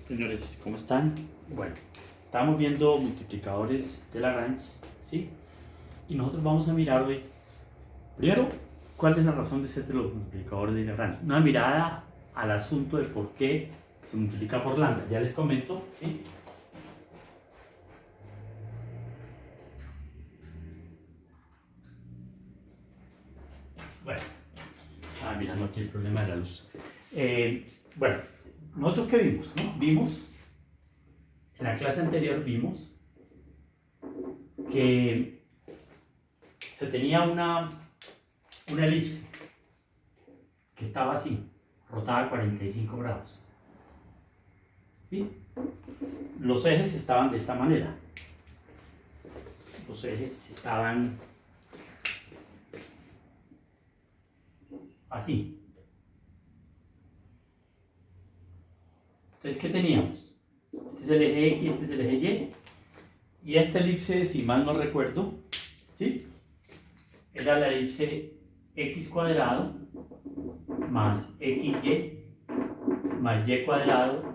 Señores, ¿cómo están? Bueno, estamos viendo multiplicadores de Lagrange, ¿sí? Y nosotros vamos a mirar hoy, primero, cuál es la razón de ser de los multiplicadores de Lagrange. Una mirada al asunto de por qué se multiplica por lambda. Ya les comento, ¿sí? Bueno, mirando aquí el problema de la luz. Bueno, nosotros qué vimos, ¿no? Vimos, en la clase anterior vimos que se tenía una elipse que estaba así, rotada a 45 grados. ¿Sí? Los ejes estaban de esta manera. Los ejes estaban así. Entonces, ¿qué teníamos? Este es el eje X, este es el eje Y. Y esta elipse, si mal no recuerdo, ¿sí? Era la elipse x cuadrado más xy más y cuadrado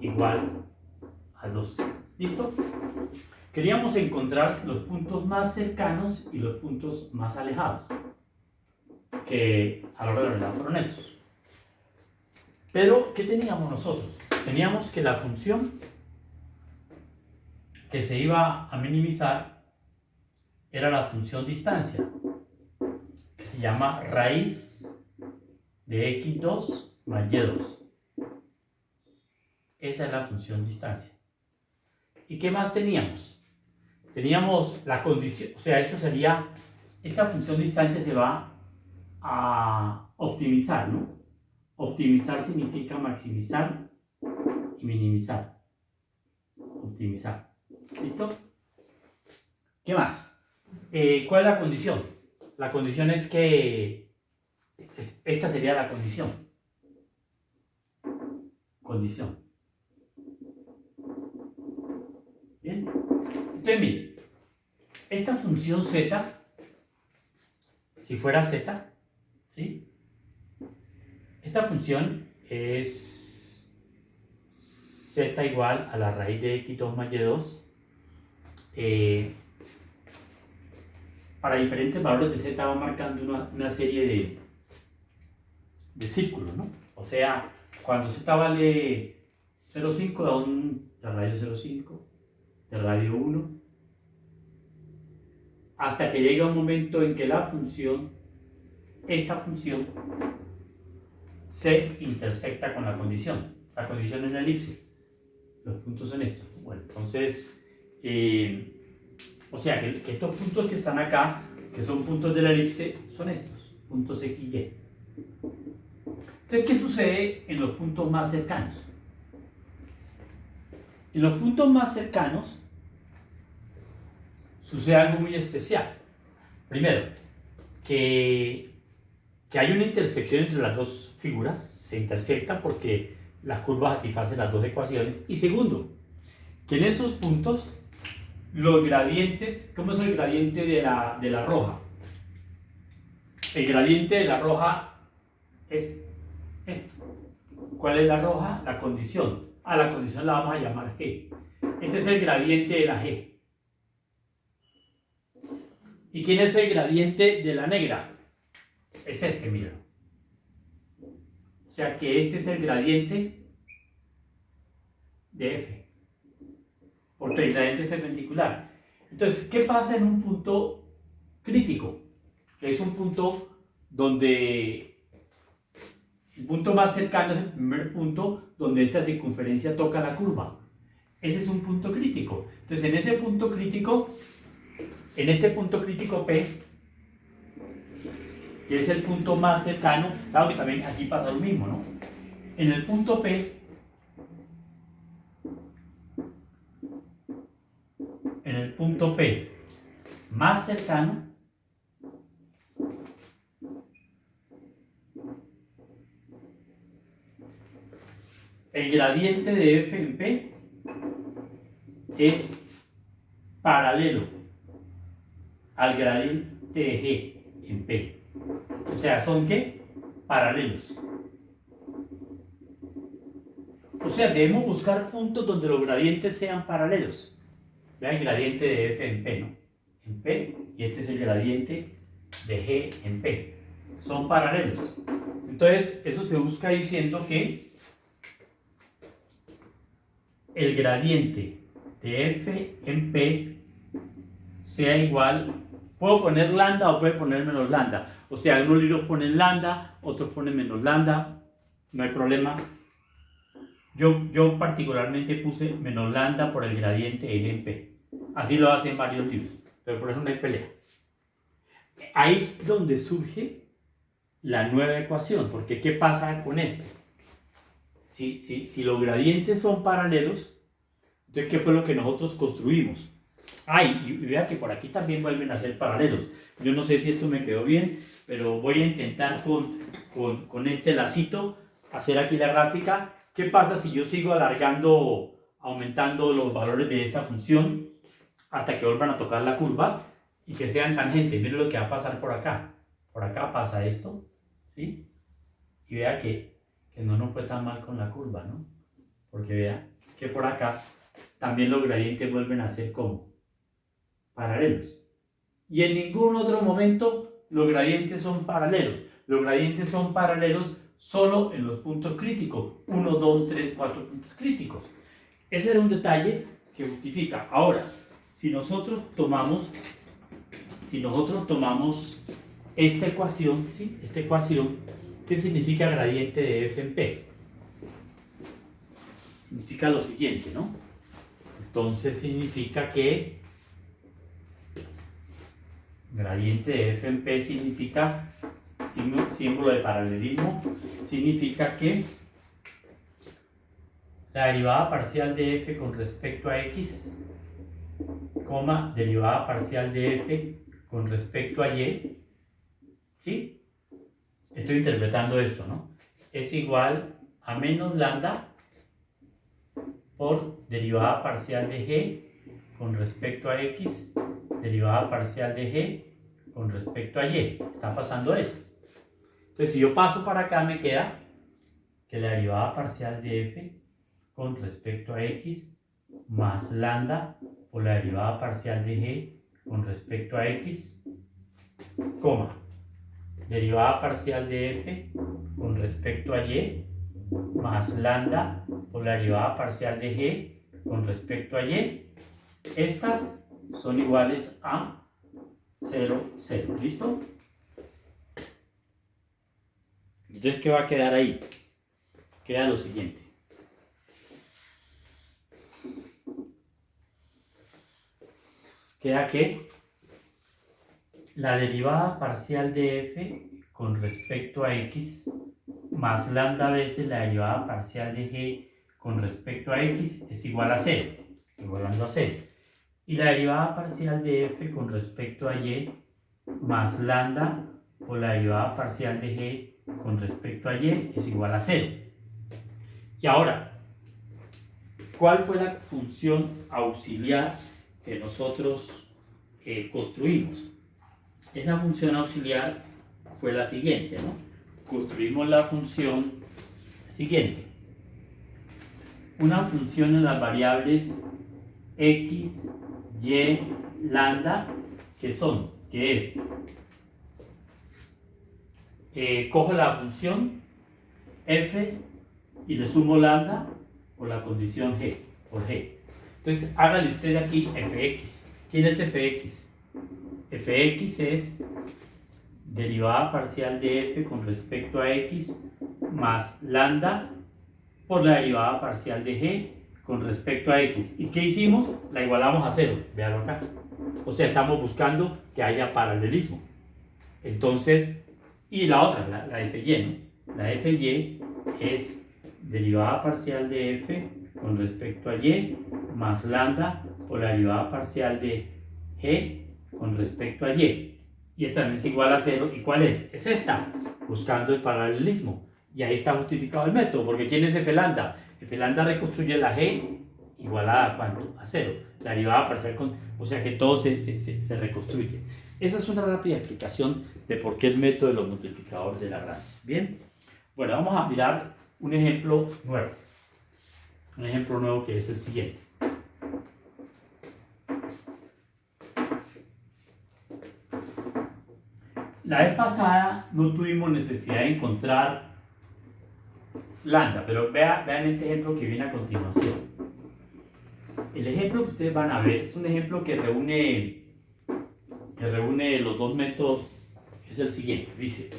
igual a 2. ¿Listo? Queríamos encontrar los puntos más cercanos y los puntos más alejados, que a la hora de la verdad fueron esos. Pero, ¿qué teníamos nosotros? Teníamos que la función que se iba a minimizar era la función distancia, que se llama raíz de x2 más y2. Esa es la función distancia. ¿Y qué más teníamos? Teníamos la condición, o sea, esto sería, esta función distancia se va a optimizar, ¿no? Optimizar significa maximizar y minimizar. Optimizar. ¿Listo? ¿Qué más? ¿Cuál es la condición? La condición es que esta sería la condición. Condición. Bien. Entonces, mire, esta función z, si fuera z, ¿sí? Esta función es z igual a la raíz de x2 más y2. Para diferentes valores de z va marcando una serie de círculos, ¿no? O sea, cuando z vale 0,5 da de radio 0,5, de radio 1, hasta que llega un momento en que esta función, se intersecta con la condición. La condición es la elipse. Los puntos son estos. Bueno, entonces, o sea que estos puntos que están acá, que son puntos de la elipse, son estos, puntos X y Y. Entonces, ¿qué sucede en los puntos más cercanos? En los puntos más cercanos sucede algo muy especial. Primero, que hay una intersección entre las dos figuras, se intersectan porque las curvas satisfacen las dos ecuaciones. Y segundo, que en esos puntos los gradientes, ¿cómo es el gradiente de la roja? El gradiente de la roja es esto. ¿Cuál es la roja? La condición. A la condición la vamos a llamar G. Este es el gradiente de la G. ¿Y quién es el gradiente de la negra? Es este, miren. O sea que este es el gradiente de F. Porque el gradiente es perpendicular. Entonces, ¿qué pasa en un punto crítico? Que es un punto donde el punto más cercano es el primer punto donde esta circunferencia toca la curva. Ese es un punto crítico. Entonces, en ese punto crítico, en este punto crítico P, que es el punto más cercano, claro que también aquí pasa lo mismo, ¿no? En el punto P, más cercano, el gradiente de F en P es paralelo al gradiente de G en P. O sea, ¿son qué? Paralelos. O sea, debemos buscar puntos donde los gradientes sean paralelos. Vean el gradiente de f en P, ¿no? En P, y este es el gradiente de G en P. Son paralelos. Entonces, eso se busca diciendo que el gradiente de f en P sea igual, puedo poner lambda o puedo poner menos lambda. O sea, algunos libros ponen lambda, otros ponen menos lambda, no hay problema. Yo particularmente puse menos lambda por el gradiente de G en P. Así lo hacen varios libros, pero por eso no hay pelea. Ahí es donde surge la nueva ecuación, porque ¿qué pasa con esto? Si los gradientes son paralelos, entonces ¿qué fue lo que nosotros construimos? Y vea que por aquí también vuelven a ser paralelos. Yo no sé si esto me quedó bien, pero voy a intentar con este lacito hacer aquí la gráfica. ¿Qué pasa si yo sigo alargando, aumentando los valores de esta función hasta que vuelvan a tocar la curva y que sean tangentes? Miren lo que va a pasar por acá. Por acá pasa esto, ¿sí? Y vea que no nos fue tan mal con la curva, ¿no? Porque vea que por acá también los gradientes vuelven a ser como paralelos. Y en ningún otro momento los gradientes son paralelos. Los gradientes son paralelos solo en los puntos críticos. 1, 2, 3, 4 puntos críticos. Ese era un detalle que justifica. Ahora, si nosotros tomamos esta ecuación, ¿sí? Esta ecuación, ¿qué significa gradiente de f en p? Significa lo siguiente, ¿no? Entonces significa que gradiente de f en p significa, símbolo de paralelismo, significa que la derivada parcial de f con respecto a x, derivada parcial de f con respecto a y, ¿sí? Estoy interpretando esto, ¿no? Es igual a menos lambda por derivada parcial de g con respecto a x, derivada parcial de g con respecto a y. Está pasando esto. Entonces, si yo paso para acá, me queda que la derivada parcial de f con respecto a x más lambda por la derivada parcial de g con respecto a x, derivada parcial de f con respecto a y más lambda por la derivada parcial de g con respecto a y. Estas son iguales a 0, 0. ¿Listo? Entonces, ¿qué va a quedar ahí? Queda lo siguiente. Queda que la derivada parcial de f con respecto a x más lambda veces la derivada parcial de g con respecto a x es igual a 0, igualando a 0. Y la derivada parcial de f con respecto a y más lambda por la derivada parcial de g con respecto a y es igual a 0. Y ahora, ¿cuál fue la función auxiliar que nosotros construimos? Esa función auxiliar fue la siguiente, ¿no? Construimos la función siguiente. Una función en las variables x, y, lambda, que es, cojo la función f y le sumo lambda por la condición g, por g. Entonces, hágale usted aquí fx. ¿Quién es fx? Fx es derivada parcial de f con respecto a x más lambda por la derivada parcial de g con respecto a x. ¿Y qué hicimos? La igualamos a 0. Véanlo acá. O sea, estamos buscando que haya paralelismo. Entonces, y la otra, la fy, ¿no? La fy es derivada parcial de f con respecto a y más lambda por la derivada parcial de g con respecto a y. Y esta también es igual a 0. ¿Y cuál es? Es esta, buscando el paralelismo. Y ahí está justificado el método, porque ¿quién es f lambda? F lambda reconstruye la g igualada a ¿cuánto? A 0. La derivada parcial o sea que todo se reconstruye. Esa es una rápida explicación de por qué el método de los multiplicadores de Lagrange. Bien, bueno, vamos a mirar un ejemplo nuevo. un ejemplo nuevo que es el siguiente. La vez pasada no tuvimos necesidad de encontrar lambda, pero vean este ejemplo que viene a continuación. El ejemplo que ustedes van a ver es un ejemplo que reúne los dos métodos. Es el siguiente, dice,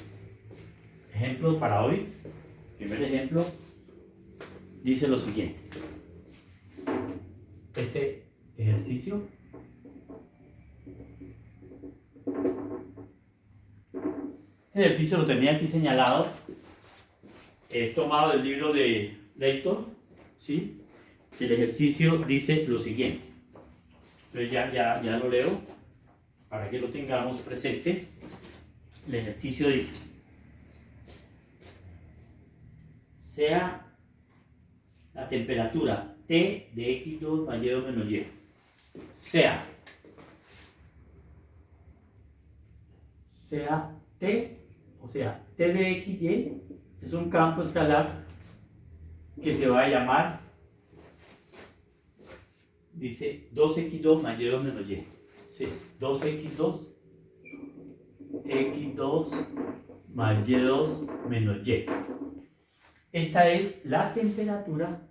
ejemplo para hoy, primer ejemplo, dice lo siguiente. Este ejercicio lo tenía aquí señalado, tomado del libro de Layton, ¿sí? El ejercicio dice lo siguiente. Entonces ya lo leo para que lo tengamos presente. El ejercicio dice: sea la temperatura T de X2 más Y2 menos Y, sea T, o sea, T de XY es un campo escalar que se va a llamar, dice 2X2 más Y2 menos Y. Es 2X2, X2 más Y2 menos Y. Esta es la temperatura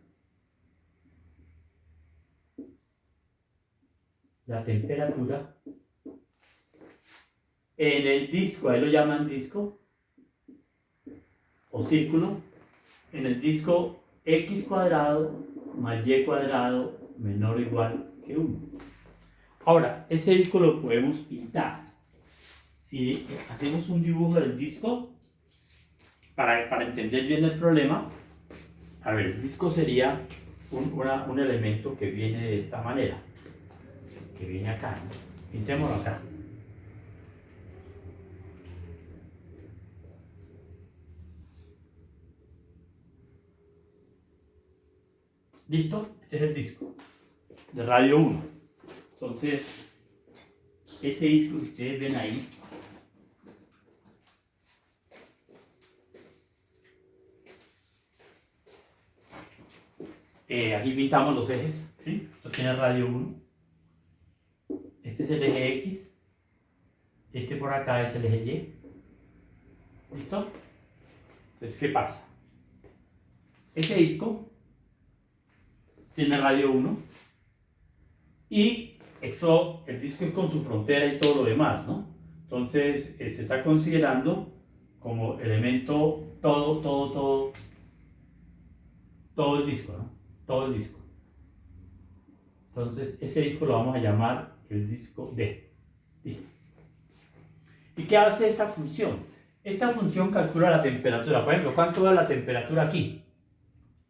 en el disco, ahí lo llaman disco o círculo, en el disco X cuadrado más Y cuadrado menor o igual que 1. Ahora, ese disco lo podemos pintar. Si hacemos un dibujo del disco, para entender bien el problema, a ver, el disco sería un elemento que viene de esta manera, que viene acá, ¿no? Pintémoslo acá. ¿Listo? Este es el disco de radio 1. Entonces, ese disco que ustedes ven ahí, aquí pintamos los ejes, ¿sí? Esto tiene radio 1. Este es el eje X. Este por acá es el eje Y. ¿Listo? Entonces, ¿qué pasa? Ese disco tiene radio 1 y el disco es con su frontera y todo lo demás, ¿no? Entonces, se está considerando como elemento todo el disco, ¿no? Todo el disco. Entonces, ese disco lo vamos a llamar el disco D. ¿Listo? ¿Y qué hace esta función? Esta función calcula la temperatura. Por ejemplo, ¿cuánto da la temperatura aquí?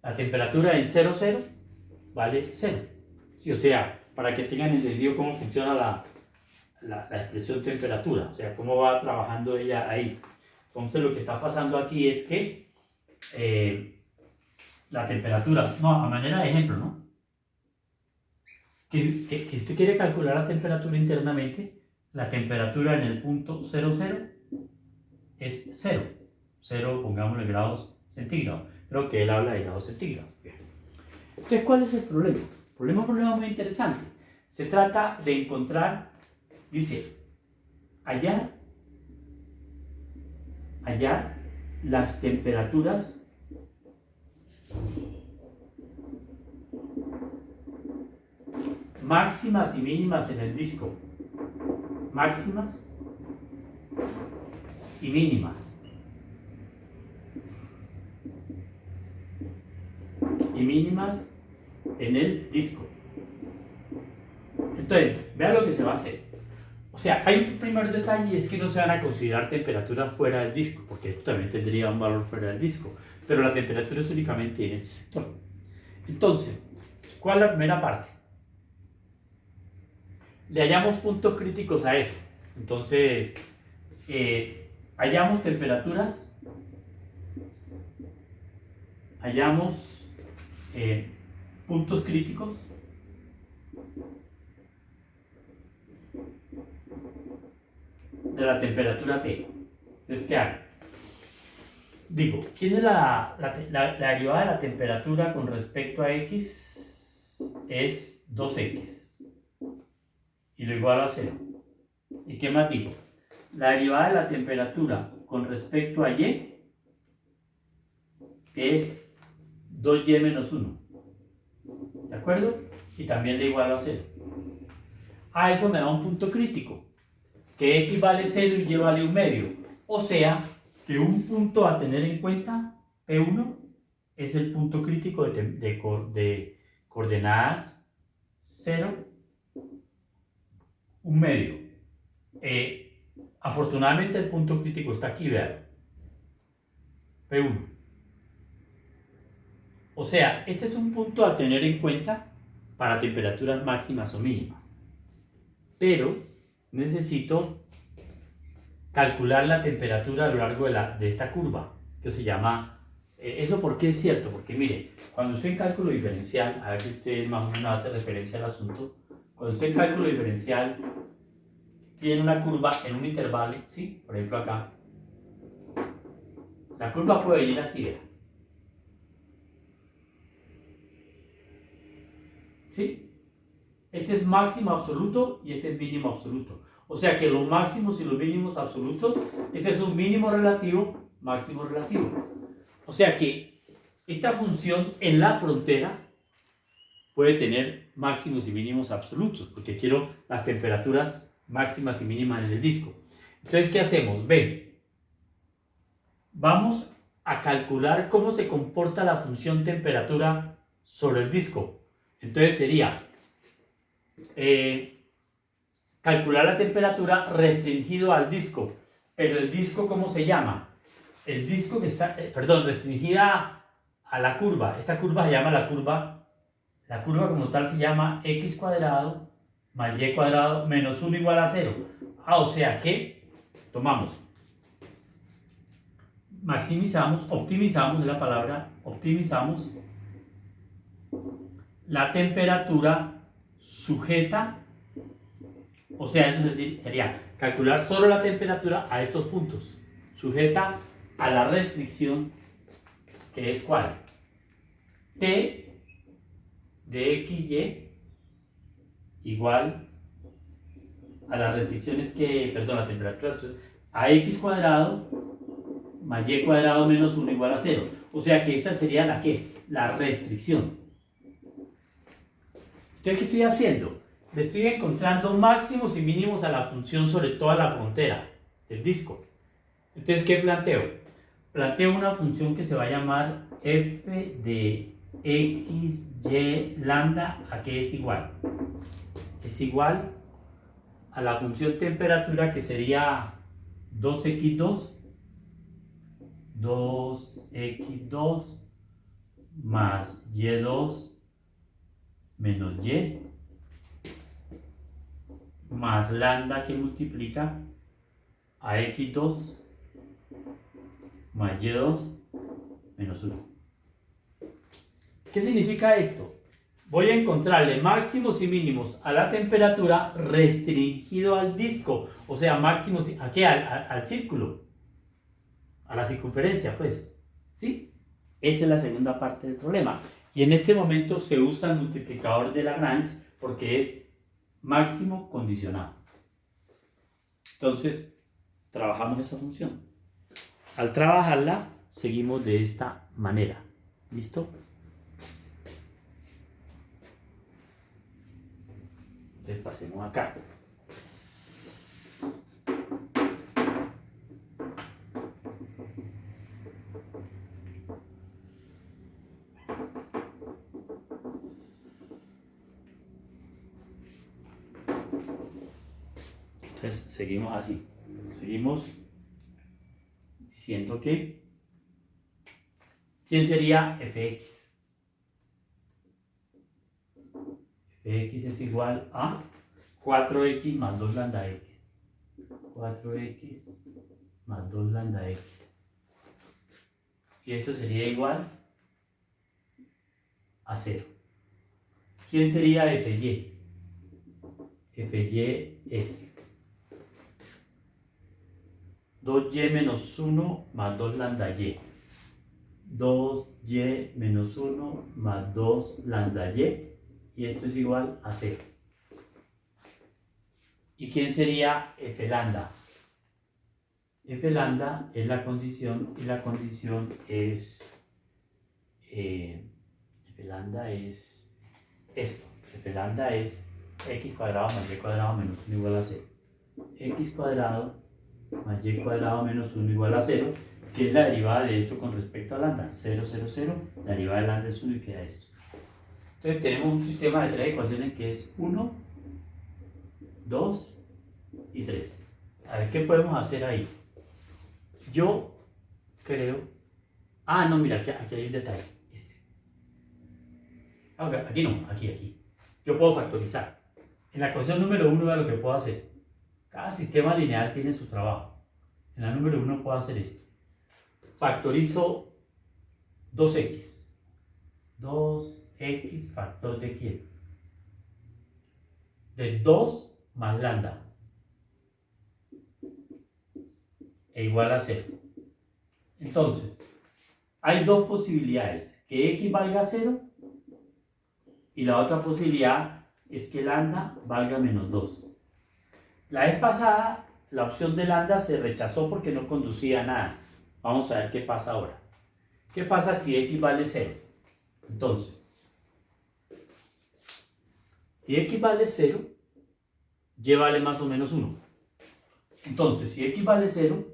La temperatura en 0, 0 vale 0. Sí, o sea, para que tengan entendido cómo funciona la expresión temperatura, o sea, cómo va trabajando ella ahí. Entonces, lo que está pasando aquí es que la temperatura, no, a manera de ejemplo, ¿no? Que usted quiere calcular la temperatura internamente, la temperatura en el punto 0, 0 es 0. 0, pongámosle grados centígrados. Creo que él habla de grados centígrados. Bien. Entonces, ¿cuál es el problema? El problema muy interesante. Se trata de encontrar, dice, hallar las temperaturas máximas y mínimas en el disco. Máximas y mínimas. Y mínimas en el disco. Entonces, vean lo que se va a hacer. O sea, hay un primer detalle y es que no se van a considerar temperaturas fuera del disco, porque esto también tendría un valor fuera del disco, pero la temperatura es únicamente en este sector. Entonces, ¿cuál es la primera parte? Le hallamos puntos críticos a eso. Entonces, hallamos temperaturas, hallamos puntos críticos de la temperatura T. Entonces, ¿qué hago? digo, ¿quién es la derivada de la temperatura con respecto a X? Es 2X. Y lo igual a 0. ¿Y qué más digo? La derivada de la temperatura con respecto a Y es 2Y menos 1. ¿De acuerdo? Y también le igualo a 0. A eso me da un punto crítico, que X vale 0 y Y vale 1 medio. O sea, que un punto a tener en cuenta, P1, es el punto crítico de coordenadas 0, 1 medio. Afortunadamente el punto crítico está aquí, vean. P1. O sea, este es un punto a tener en cuenta para temperaturas máximas o mínimas. Pero necesito calcular la temperatura a lo largo de esta curva, que se llama... ¿Eso por qué es cierto? Porque mire, cuando usted en cálculo diferencial, a ver si usted más o menos hace referencia al asunto, cuando usted en cálculo diferencial tiene una curva en un intervalo, ¿sí? Por ejemplo acá, la curva puede venir así, ¿verdad? ¿Sí? Este es máximo absoluto y este es mínimo absoluto. O sea que los máximos y los mínimos absolutos, este es un mínimo relativo, máximo relativo. O sea que esta función en la frontera puede tener máximos y mínimos absolutos, porque quiero las temperaturas máximas y mínimas en el disco. Entonces, ¿qué hacemos? Ve, vamos a calcular cómo se comporta la función temperatura sobre el disco. Entonces sería calcular la temperatura restringido al disco. Pero el disco, ¿cómo se llama? El disco que está, restringida a la curva. Esta curva se llama la curva como tal se llama x cuadrado más y cuadrado menos 1 igual a 0. O sea que tomamos, maximizamos, optimizamos, es la palabra, optimizamos la temperatura sujeta, o sea, eso sería calcular solo la temperatura a estos puntos, sujeta a la restricción, que es ¿cuál? T de XY igual a las restricciones la temperatura, a X cuadrado más Y cuadrado menos 1 igual a 0. O sea que esta sería la ¿qué? La restricción. Entonces, ¿qué estoy haciendo? Le estoy encontrando máximos y mínimos a la función sobre toda la frontera del disco. Entonces, ¿qué planteo? Planteo una función que se va a llamar f de x, y, lambda, ¿a qué es igual? Es igual a la función temperatura, que sería 2x2 más y2 menos y más lambda, que multiplica a x2 más y2 menos 1. ¿Qué significa esto? Voy a encontrarle máximos y mínimos a la temperatura restringido al disco. O sea, máximos, ¿a qué? Al círculo. A la circunferencia, pues. ¿Sí? Esa es la segunda parte del problema. Y en este momento se usa el multiplicador de Lagrange porque es máximo condicionado. Entonces, trabajamos esa función. Al trabajarla, seguimos de esta manera. ¿Listo? Entonces pasemos acá. Entonces seguimos así. Seguimos diciendo que ¿quién sería fx? Fx es igual a 4x más 2 lambda x. 4x más 2 lambda x. Y esto sería igual a 0. ¿Quién sería fy? Fy es 2y menos 1 más 2 lambda y. 2y menos 1 más 2 lambda y, y esto es igual a 0. ¿Y quién sería f lambda? F lambda es la condición, y la condición es f lambda es esto. F lambda es x cuadrado más y cuadrado menos 1 igual a 0. X cuadrado más y cuadrado menos 1 igual a 0, que es la derivada de esto con respecto a lambda. 0, 0, 0, la derivada de lambda es 1 y queda esto. Entonces tenemos un sistema de 3 ecuaciones que es 1, 2 y 3. A ver, ¿qué podemos hacer ahí? Yo creo... Ah, no, mira, aquí hay un detalle. Aquí no, aquí. Yo puedo factorizar. En la ecuación número 1 vean lo que puedo hacer. Cada sistema lineal tiene su trabajo. En la número 1 puedo hacer esto. Factorizo 2x. 2x factor de quién? De 2 más lambda. E igual a 0. Entonces, hay dos posibilidades. Que x valga 0 y la otra posibilidad es que lambda valga menos 2. La vez pasada, la opción de lambda se rechazó porque no conducía a nada. Vamos a ver qué pasa ahora. ¿Qué pasa si x vale 0? Entonces, si x vale 0, y vale más o menos 1. Entonces, si x vale 0,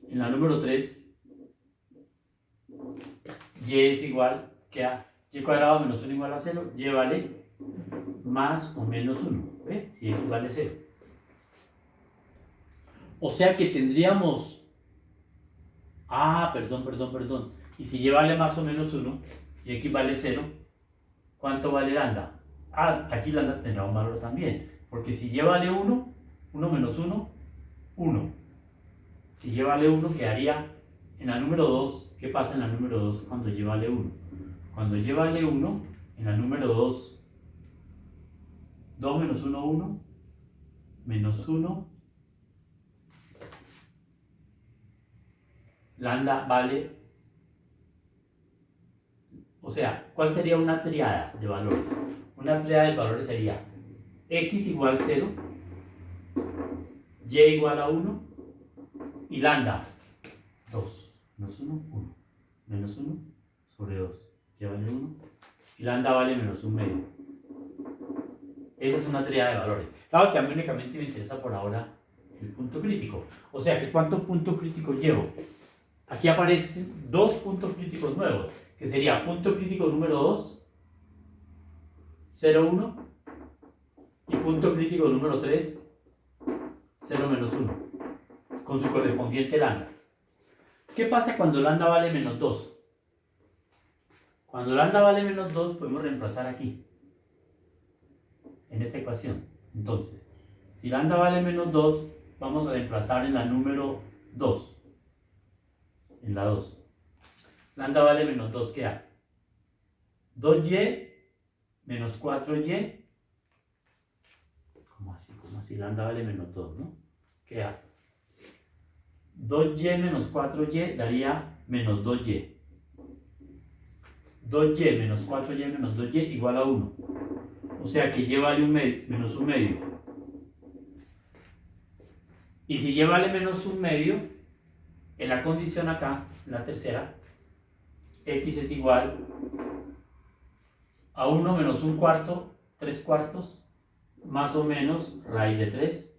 en la número 3, y es igual que a y cuadrado menos 1 igual a 0, y vale más o menos 1. ¿Ve? Si x vale 0. O sea que tendríamos... perdón. Y si y vale más o menos 1 y x vale 0, ¿cuánto vale lambda? Aquí lambda tendrá un valor también. Porque si y vale 1, 1 menos 1, 1. Si y vale 1 quedaría en la número 2. ¿Qué pasa en la número 2 cuando y vale 1? Cuando y vale 1, en la número 2, 2 menos 1, 1, menos 1, lambda vale, o sea, ¿cuál sería una triada de valores? Una triada de valores sería x igual 0, y igual a 1 y lambda 2, menos 1, 1, menos 1 sobre 2, y vale 1 y lambda vale menos 1 medio. Esa es una triada de valores. Claro que a mí únicamente me interesa por ahora el punto crítico. O sea que ¿cuántos puntos críticos llevo? Aquí aparecen dos puntos críticos nuevos, que sería punto crítico número 2, 0, 1, y punto crítico número 3, 0, menos 1, con su correspondiente lambda. ¿Qué pasa cuando lambda vale menos 2? Cuando lambda vale menos 2 podemos reemplazar aquí, en esta ecuación. Entonces, si lambda vale menos 2, vamos a reemplazar en la número 2. En la 2. Lambda vale menos 2, ¿qué da? 2y menos 4y. ¿Cómo así? Lambda vale menos 2, ¿no? ¿Qué da? 2y menos 4y daría menos 2y. 2y menos 4y menos 2y igual a 1. O sea que y vale menos 1 medio. Y si y vale menos 1 medio, en la condición acá, la tercera, x es igual a 1 menos 1 cuarto, 3 cuartos, más o menos raíz de 3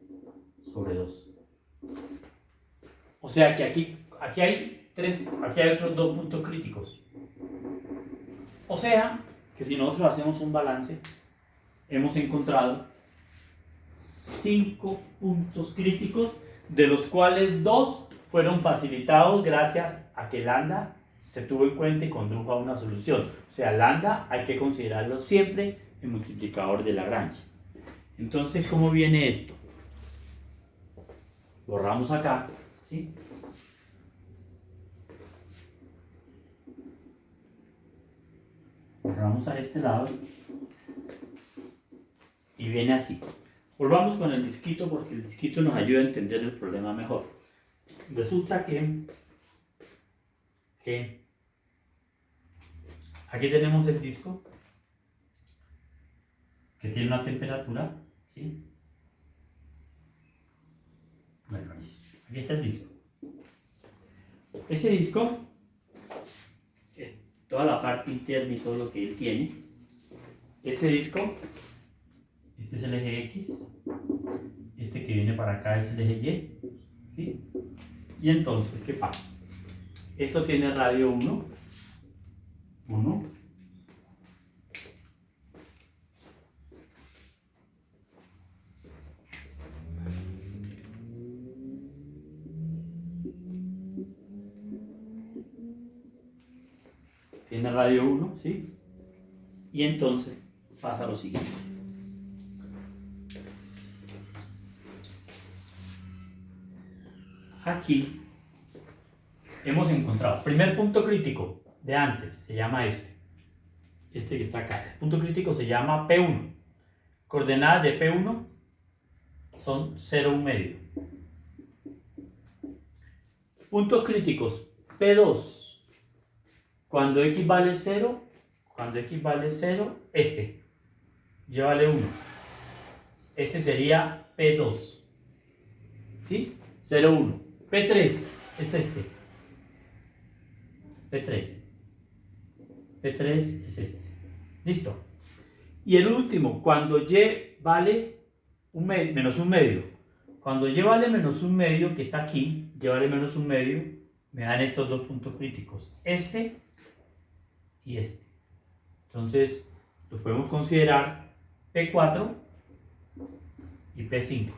sobre 2. O sea que aquí hay otros dos puntos críticos. O sea que si nosotros hacemos un balance, hemos encontrado 5 puntos críticos, de los cuales 2 fueron facilitados gracias a que lambda se tuvo en cuenta y condujo a una solución. O sea, lambda hay que considerarlo siempre el multiplicador de Lagrange. Entonces, ¿cómo viene esto? Borramos acá, ¿sí? Borramos a este lado y viene así. Volvamos con el disquito porque el disquito nos ayuda a entender el problema mejor. Resulta que que aquí tenemos el disco que tiene una temperatura, ¿sí? Bueno, listo. Aquí está el disco. Ese disco es toda la parte interna y todo lo que él tiene. Ese disco, este es el eje X, este que viene para acá es el eje Y, ¿sí? Y entonces, ¿qué pasa? Esto tiene radio 1, tiene radio 1, ¿sí? Y entonces pasa lo siguiente. Aquí hemos encontrado, primer punto crítico de antes, se llama este que está acá. El punto crítico se llama P1. Coordenadas de P1 son 0, 1 medio. Puntos críticos P2. Cuando X vale 0, Y vale 1. Este sería P2. ¿Sí? 0, 1. P3 es este. P3 es este. Listo. Y el último, cuando Y vale menos 1 medio. Cuando Y vale menos 1 medio, que está aquí, Y vale menos 1 medio, me dan estos dos puntos críticos. Este y este. Entonces, los podemos considerar P4 y P5.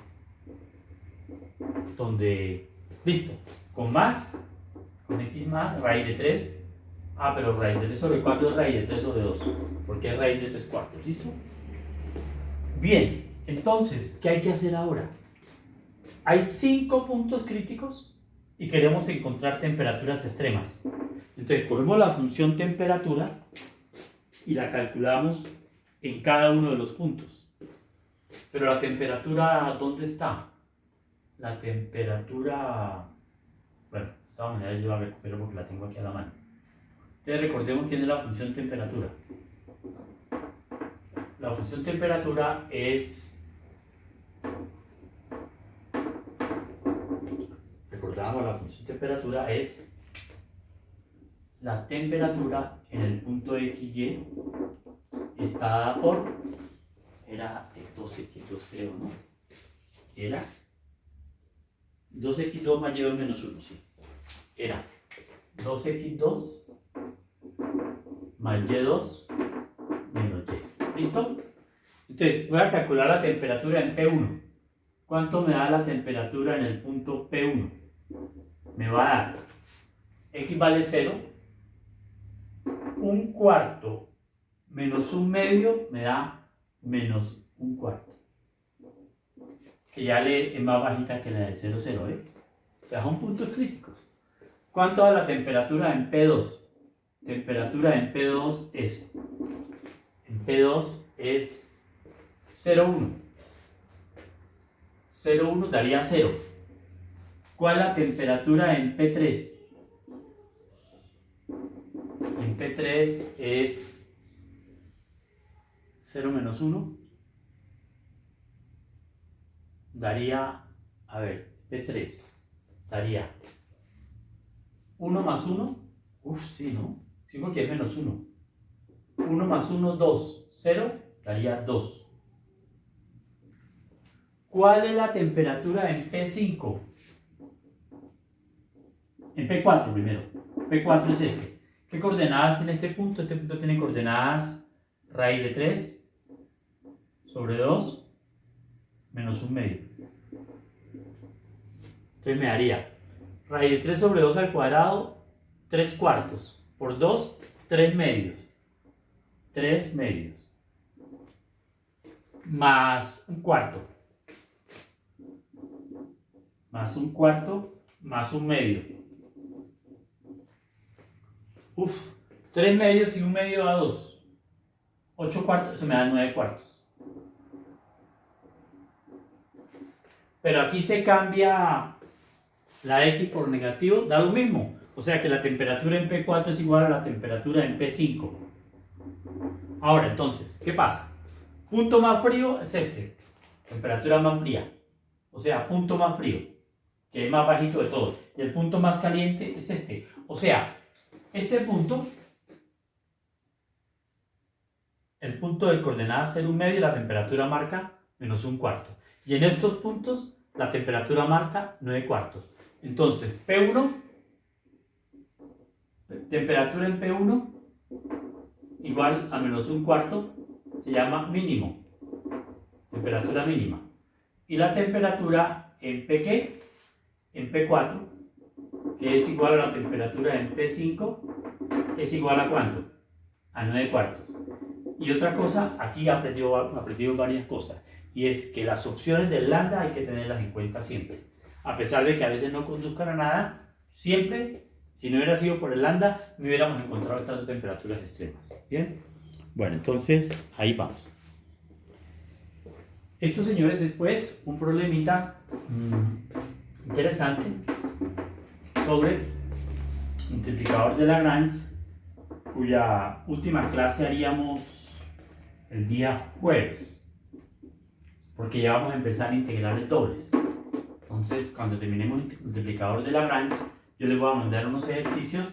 Donde, listo, con X más, raíz de 3. Pero raíz de 3 sobre 4 es raíz de 3 sobre 2. Porque es raíz de 3 cuartos. ¿Listo? Bien, entonces, ¿qué hay que hacer ahora? Hay 5 puntos críticos y queremos encontrar temperaturas extremas. Entonces, cogemos la función temperatura y la calculamos en cada uno de los puntos. Pero la temperatura, ¿dónde está? La temperatura... Bueno, de todas maneras yo la recupero porque la tengo aquí a la mano. Entonces recordemos quién es la función temperatura. La función temperatura es... Recordamos, la función temperatura es la temperatura en el punto XY está dada por... Era 2x2 creo, ¿no? Era 2x2 más y menos 1, sí. Era 2x2 más y2 menos y. ¿Listo? Entonces voy a calcular la temperatura en P1. ¿Cuánto me da la temperatura en el punto P1? Me va a dar X vale 0, 1 cuarto menos 1 medio me da menos 1 cuarto. Que ya es más bajita que la de 0, 0, ¿eh? O sea, son puntos críticos. ¿Cuánto da la temperatura en P2? Temperatura en P2 es... En P2 es 0,1. 0,1 daría 0. ¿Cuál es la temperatura en P3? En P3 es 0 menos 1. Daría, a ver, P3 daría 1 más 1. Sí, ¿no? Sí, porque es menos 1. 1 más 1, 2. 0 daría 2. ¿Cuál es la temperatura en P5? En P4 primero. P4 es este. ¿Qué coordenadas tiene este punto? Este punto tiene coordenadas raíz de 3 sobre 2 menos 1 medio. Entonces me daría raíz de 3 sobre 2 al cuadrado, 3 cuartos. Por 2, 3 medios. 3 medios. Más 1 cuarto. Más 1 cuarto, más 1 medio. 3 medios y 1 medio da 2. 8 cuartos, eso me da 9 cuartos. Pero aquí se cambia la X por negativo, da lo mismo. O sea que la temperatura en P4 es igual a la temperatura en P5. Ahora, entonces, ¿qué pasa? Punto más frío es este. Temperatura más fría. O sea, punto más frío, que es más bajito de todos. Y el punto más caliente es este. O sea, este punto, el punto de coordenada 0, 1/2, la temperatura marca -1/4. Y en estos puntos, la temperatura marca 9/4. Entonces, P1, temperatura en P1, igual a -1/4, se llama mínimo. Temperatura mínima. Y la temperatura en P, ¿qué? En P4, que es igual a la temperatura en P5, es igual a ¿cuánto? A 9/4. Y otra cosa, aquí he aprendido varias cosas, y es que las opciones del lambda hay que tenerlas en cuenta siempre. A pesar de que a veces no conduzcan a nada, siempre, si no hubiera sido por el lambda, no hubiéramos encontrado estas temperaturas extremas. ¿Bien? Bueno, entonces, ahí vamos. Esto, señores, es pues un problemita interesante sobre multiplicador de Lagrange, cuya última clase haríamos el día jueves, porque ya vamos a empezar a integrar dobles. Entonces, cuando terminemos el multiplicador de Lagrange, yo les voy a mandar unos ejercicios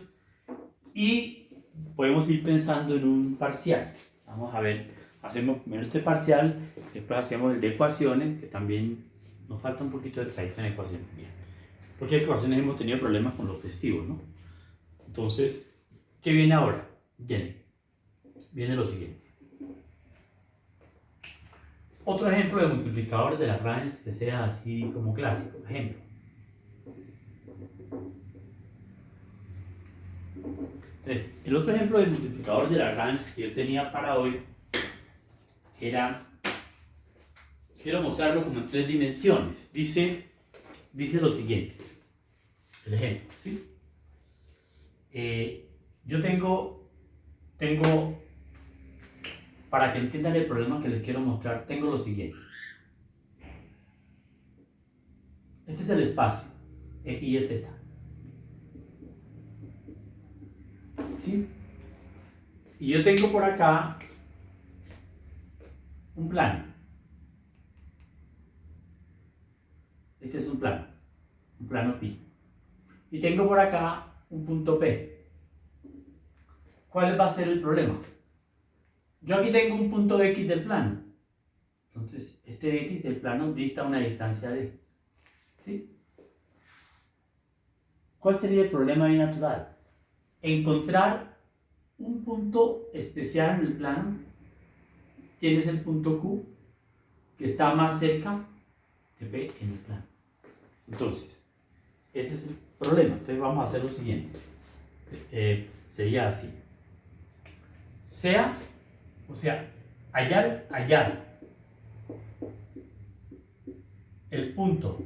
y podemos ir pensando en un parcial. Vamos a ver, hacemos primero este parcial, después hacemos el de ecuaciones, que también nos falta un poquito de trayecto en ecuaciones. Bien. Porque en ecuaciones hemos tenido problemas con los festivos, ¿no? Entonces, ¿qué viene ahora? Viene lo siguiente. Otro ejemplo de multiplicador de Lagrange que sea así como clásico. Ejemplo. Entonces, el otro ejemplo de multiplicador de Lagrange que yo tenía para hoy era, quiero mostrarlo como en 3 dimensiones. Dice lo siguiente. El ejemplo, ¿sí? Yo tengo, para que entiendan el problema que les quiero mostrar, tengo lo siguiente. Este es el espacio, X y Z. ¿Sí? Y yo tengo por acá un plano. Este es un plano pi. Y tengo por acá un punto P. ¿Cuál va a ser el problema? Yo aquí tengo un punto X del plano. Entonces, este X del plano dista una distancia de. ¿Sí? ¿Cuál sería el problema ahí natural? Encontrar un punto especial en el plano. ¿Quién es el punto Q? Que está más cerca de P en el plano. Entonces, ese es el problema. Entonces vamos a hacer lo siguiente. Sería así. Hallar el punto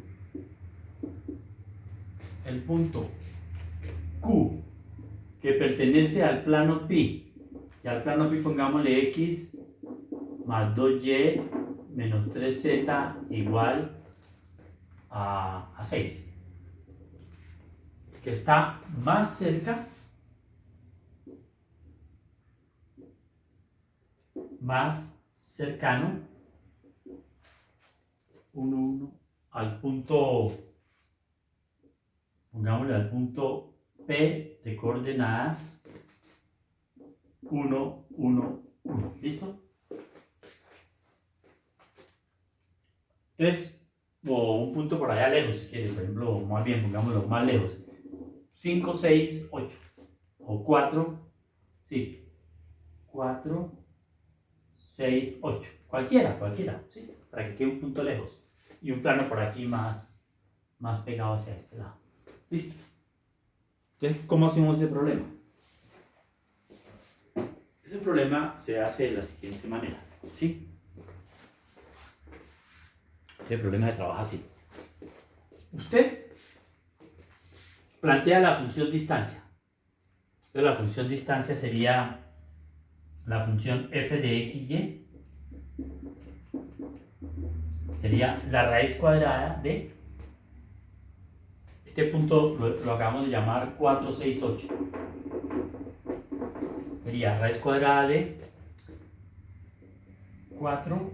Q que pertenece al plano pi, y al plano pi pongámosle x más 2y menos 3z igual a 6, que está más cerca, más cercano, 1, 1, al punto, pongámosle al punto P de coordenadas 1, 1, 1. ¿Listo? Entonces, o un punto por allá lejos, si quieres, por ejemplo, más bien, pongámoslo más lejos. 5, 6, 8. O 4, sí. 4, 6, 8. Cualquiera, ¿sí? Para que quede un punto lejos. Y un plano por aquí más pegado hacia este lado. ¿Listo? Entonces, ¿cómo hacemos ese problema? Ese problema se hace de la siguiente manera, ¿sí? Este problema se trabaja así. Usted plantea la función distancia. Entonces, la función distancia sería la función f de xy, sería la raíz cuadrada de Este punto lo acabamos de llamar 4, 6, 8. Sería raíz cuadrada de 4